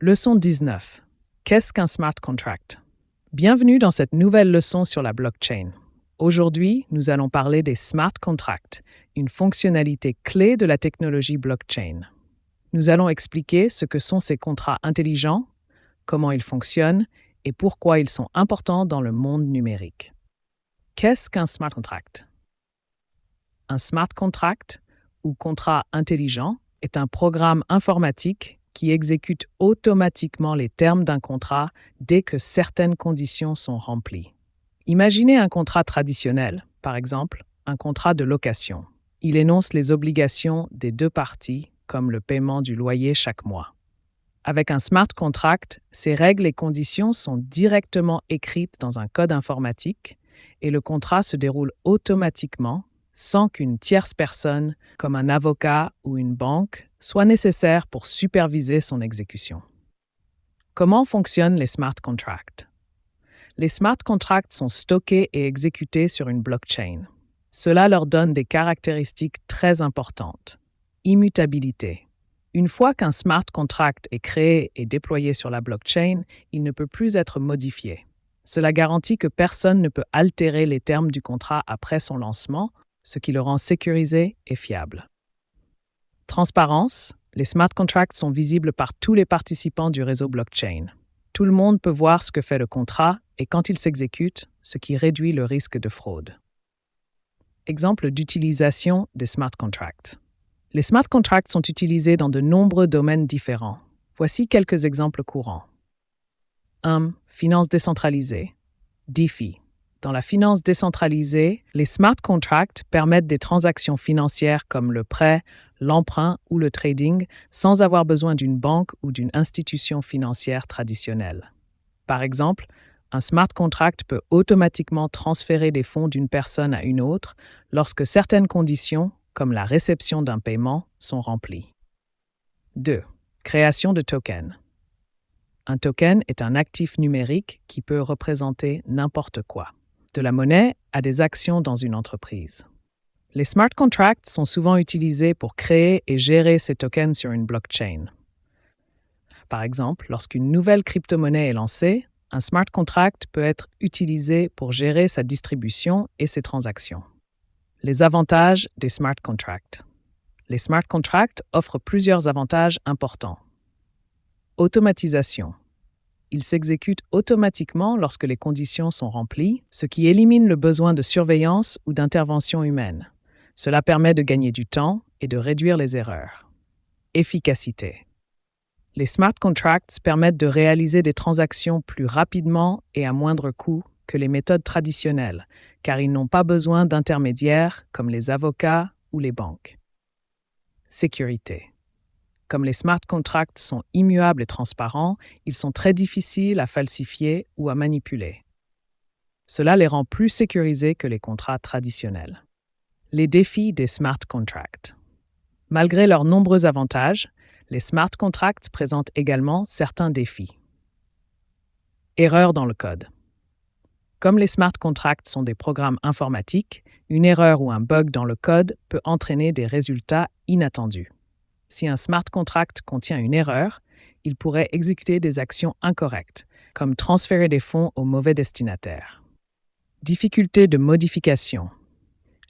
Leçon 19. Qu'est-ce qu'un smart contract? Bienvenue dans cette nouvelle leçon sur la blockchain. Aujourd'hui, nous allons parler des smart contracts, une fonctionnalité clé de la technologie blockchain. Nous allons expliquer ce que sont ces contrats intelligents, comment ils fonctionnent et pourquoi ils sont importants dans le monde numérique. Qu'est-ce qu'un smart contract? Un smart contract, ou contrat intelligent, est un programme informatique qui exécute automatiquement les termes d'un contrat dès que certaines conditions sont remplies. Imaginez un contrat traditionnel, par exemple un contrat de location. Il énonce les obligations des deux parties, comme le paiement du loyer chaque mois. Avec un smart contract, ces règles et conditions sont directement écrites dans un code informatique et le contrat se déroule automatiquement sans qu'une tierce personne, comme un avocat ou une banque, soit nécessaire pour superviser son exécution. Comment fonctionnent les smart contracts? Les smart contracts sont stockés et exécutés sur une blockchain. Cela leur donne des caractéristiques très importantes. Immutabilité. Une fois qu'un smart contract est créé et déployé sur la blockchain, il ne peut plus être modifié. Cela garantit que personne ne peut altérer les termes du contrat après son lancement, ce qui le rend sécurisé et fiable. Transparence. Les smart contracts sont visibles par tous les participants du réseau blockchain. Tout le monde peut voir ce que fait le contrat et quand il s'exécute, ce qui réduit le risque de fraude. Exemple d'utilisation des smart contracts. Les smart contracts sont utilisés dans de nombreux domaines différents. Voici quelques exemples courants. 1. Finance décentralisée. DeFi. Dans la finance décentralisée, les smart contracts permettent des transactions financières comme le prêt, l'emprunt ou le trading sans avoir besoin d'une banque ou d'une institution financière traditionnelle. Par exemple, un smart contract peut automatiquement transférer des fonds d'une personne à une autre lorsque certaines conditions, comme la réception d'un paiement, sont remplies. 2. Création de tokens. Un token est un actif numérique qui peut représenter n'importe quoi, de la monnaie à des actions dans une entreprise. Les smart contracts sont souvent utilisés pour créer et gérer ces tokens sur une blockchain. Par exemple, lorsqu'une nouvelle crypto-monnaie est lancée, un smart contract peut être utilisé pour gérer sa distribution et ses transactions. Les avantages des smart contracts. Les smart contracts offrent plusieurs avantages importants. Automatisation. Ils s'exécutent automatiquement lorsque les conditions sont remplies, ce qui élimine le besoin de surveillance ou d'intervention humaine. Cela permet de gagner du temps et de réduire les erreurs. Efficacité. Les smart contracts permettent de réaliser des transactions plus rapidement et à moindre coût que les méthodes traditionnelles, car ils n'ont pas besoin d'intermédiaires comme les avocats ou les banques. Sécurité. Comme les smart contracts sont immuables et transparents, ils sont très difficiles à falsifier ou à manipuler. Cela les rend plus sécurisés que les contrats traditionnels. Les défis des smart contracts. Malgré leurs nombreux avantages, les smart contracts présentent également certains défis. Erreurs dans le code. Comme les smart contracts sont des programmes informatiques, une erreur ou un bug dans le code peut entraîner des résultats inattendus. Si un smart contract contient une erreur, il pourrait exécuter des actions incorrectes, comme transférer des fonds au mauvais destinataire. Difficulté de modification.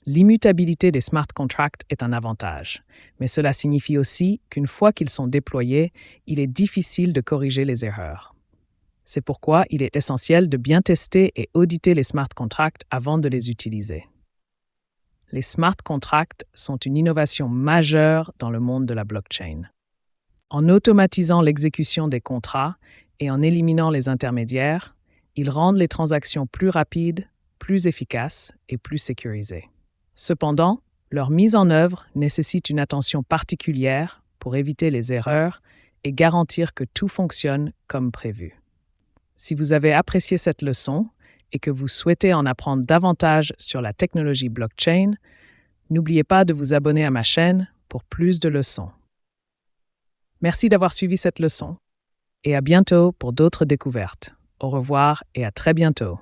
L'immutabilité des smart contracts est un avantage, mais cela signifie aussi qu'une fois qu'ils sont déployés, il est difficile de corriger les erreurs. C'est pourquoi il est essentiel de bien tester et auditer les smart contracts avant de les utiliser. Les smart contracts sont une innovation majeure dans le monde de la blockchain. En automatisant l'exécution des contrats et en éliminant les intermédiaires, ils rendent les transactions plus rapides, plus efficaces et plus sécurisées. Cependant, leur mise en œuvre nécessite une attention particulière pour éviter les erreurs et garantir que tout fonctionne comme prévu. Si vous avez apprécié cette leçon et que vous souhaitez en apprendre davantage sur la technologie blockchain, n'oubliez pas de vous abonner à ma chaîne pour plus de leçons. Merci d'avoir suivi cette leçon et à bientôt pour d'autres découvertes. Au revoir et à très bientôt.